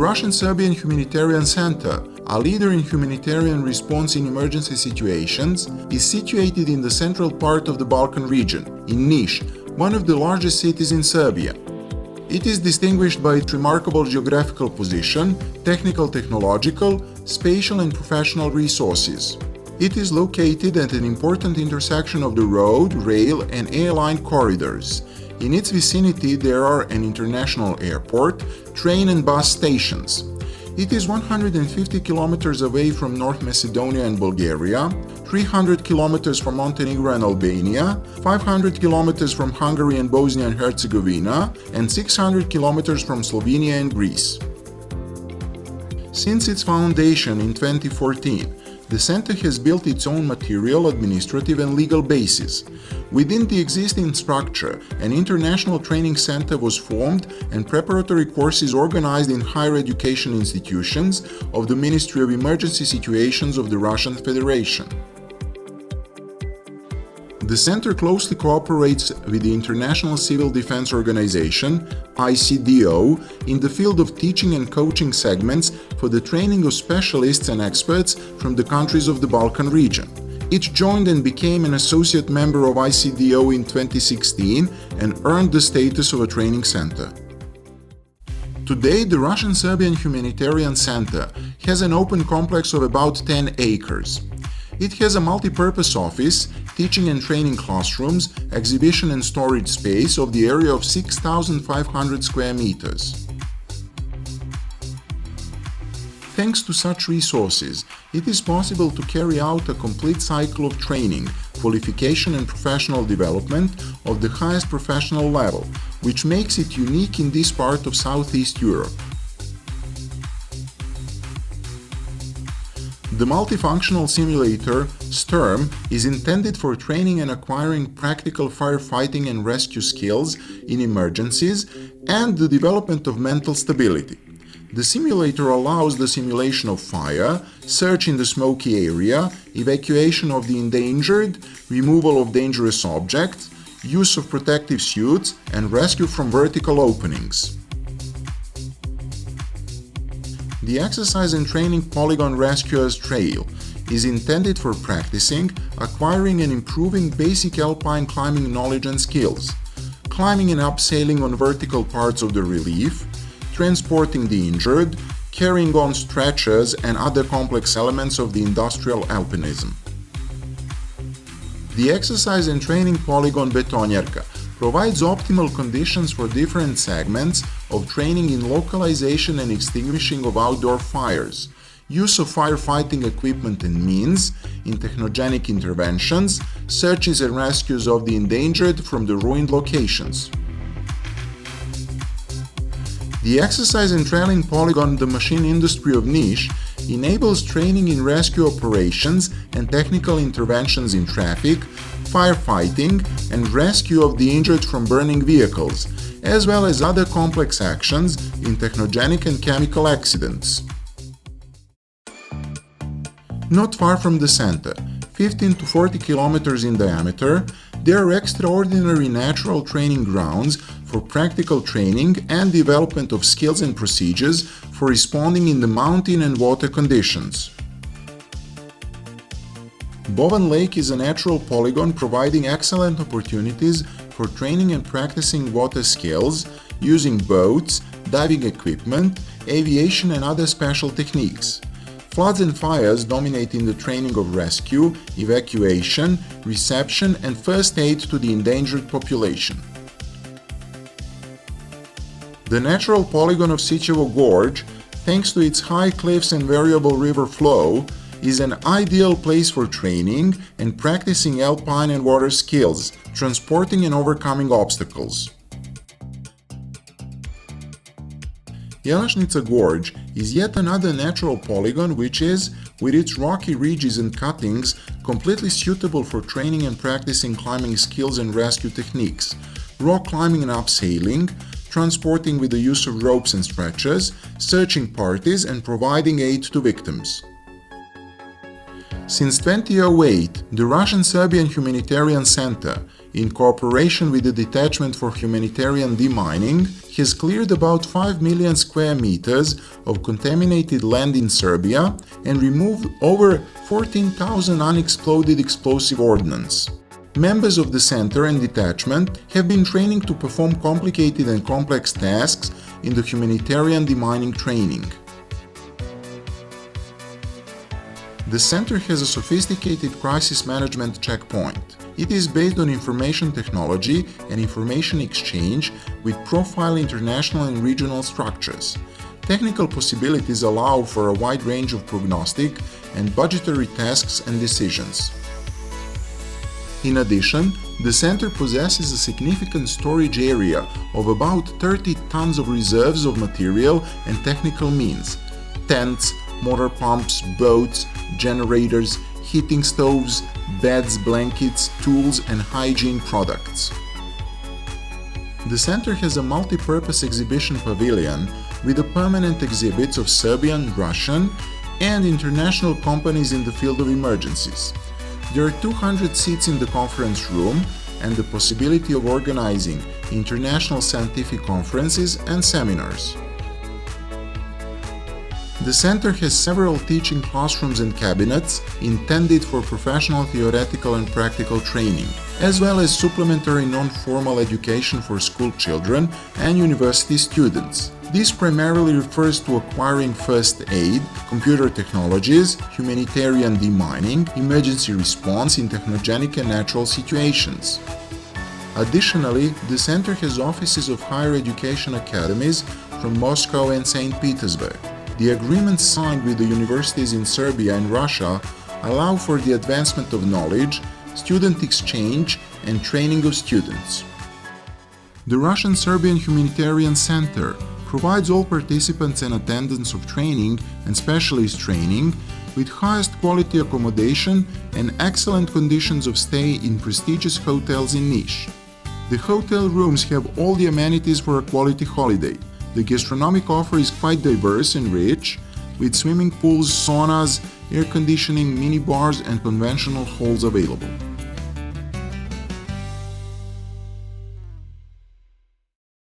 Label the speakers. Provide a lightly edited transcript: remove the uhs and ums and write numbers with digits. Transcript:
Speaker 1: Russian-Serbian Humanitarian Center, a leader in humanitarian response in emergency situations, is situated in the central part of the Balkan region, in Niš, one of the largest cities in Serbia. It is distinguished by its remarkable geographical position, technical, technological, spatial and professional resources. It is located at an important intersection of the road, rail and airline corridors. In its vicinity there are an international airport, train and bus stations. It is 150 kilometers away from North Macedonia and Bulgaria, 300 kilometers from Montenegro and Albania, 500 kilometers from Hungary and Bosnia and Herzegovina, and 600 kilometers from Slovenia and Greece. Since its foundation in 2014, the center has built its own material, administrative and legal basis. Within the existing structure, an international training center was formed and preparatory courses organized in higher education institutions of the Ministry of Emergency Situations of the Russian Federation. The center closely cooperates with the International Civil Defense Organization, ICDO, in the field of teaching and coaching segments for the training of specialists and experts from the countries of the Balkan region. It joined and became an associate member of ICDO in 2016 and earned the status of a training center. Today, the Russian-Serbian Humanitarian Center has an open complex of about 10 acres. It has a multi-purpose office, teaching and training classrooms, exhibition and storage space of the area of 6,500 square meters. Thanks to such resources, it is possible to carry out a complete cycle of training, qualification and professional development of the highest professional level, which makes it unique in this part of Southeast Europe. The multifunctional simulator, STERM, is intended for training and acquiring practical firefighting and rescue skills in emergencies and the development of mental stability. The simulator allows the simulation of fire, search in the smoky area, evacuation of the endangered, removal of dangerous objects, use of protective suits, and rescue from vertical openings. The exercise and training Polygon Rescuers Trail is intended for practicing, acquiring and improving basic alpine climbing knowledge and skills, climbing and abseiling on vertical parts of the relief, transporting the injured, carrying on stretchers and other complex elements of the industrial alpinism. The exercise and training Polygon Betonjerka provides optimal conditions for different segments of training in localization and extinguishing of outdoor fires, use of firefighting equipment and means, in technogenic interventions, searches and rescues of the endangered from the ruined locations. The exercise and training Polygon The Machine Industry of Niš enables training in rescue operations and technical interventions in traffic, firefighting, and rescue of the injured from burning vehicles, as well as other complex actions in technogenic and chemical accidents. Not far from the center, 15 to 40 kilometers in diameter, there are extraordinary natural training grounds for practical training and development of skills and procedures for responding in the mountain and water conditions. Bovan Lake is a natural polygon providing excellent opportunities for training and practicing water skills using boats, diving equipment, aviation and other special techniques. Floods and fires dominate in the training of rescue, evacuation, reception and first aid to the endangered population. The natural polygon of Sićevo Gorge, thanks to its high cliffs and variable river flow, is an ideal place for training and practicing alpine and water skills, transporting and overcoming obstacles. Jelašnica Gorge is yet another natural polygon which is, with its rocky ridges and cuttings, completely suitable for training and practicing climbing skills and rescue techniques, rock climbing and abseiling, transporting with the use of ropes and stretchers, searching parties and providing aid to victims. Since 2008, the Russian-Serbian Humanitarian Center, in cooperation with the Detachment for Humanitarian Demining, has cleared about 5 million square meters of contaminated land in Serbia and removed over 14,000 unexploded explosive ordnance. Members of the center and detachment have been training to perform complicated and complex tasks in the humanitarian demining training. The center has a sophisticated crisis management checkpoint. It is based on information technology and information exchange with profile international and regional structures. Technical possibilities allow for a wide range of prognostic and budgetary tasks and decisions. In addition, the center possesses a significant storage area of about 30 tons of reserves of material and technical means: tents, motor pumps, boats, generators, heating stoves, beds, blankets, tools, and hygiene products. The center has a multi-purpose exhibition pavilion with a permanent exhibits of Serbian, Russian, and international companies in the field of emergencies. There are 200 seats in the conference room and the possibility of organizing international scientific conferences and seminars. The center has several teaching classrooms and cabinets intended for professional theoretical and practical training, as well as supplementary non-formal education for school children and university students. This primarily refers to acquiring first aid, computer technologies, humanitarian demining, emergency response in technogenic and natural situations. Additionally, the center has offices of higher education academies from Moscow and St. Petersburg. The agreements signed with the universities in Serbia and Russia allow for the advancement of knowledge, student exchange, and training of students. The Russian-Serbian Humanitarian Center provides all participants and attendants of training and specialist training with highest quality accommodation and excellent conditions of stay in prestigious hotels in Niš. The hotel rooms have all the amenities for a quality holiday. The gastronomic offer is quite diverse and rich, with swimming pools, saunas, air conditioning, mini bars, and conventional halls available.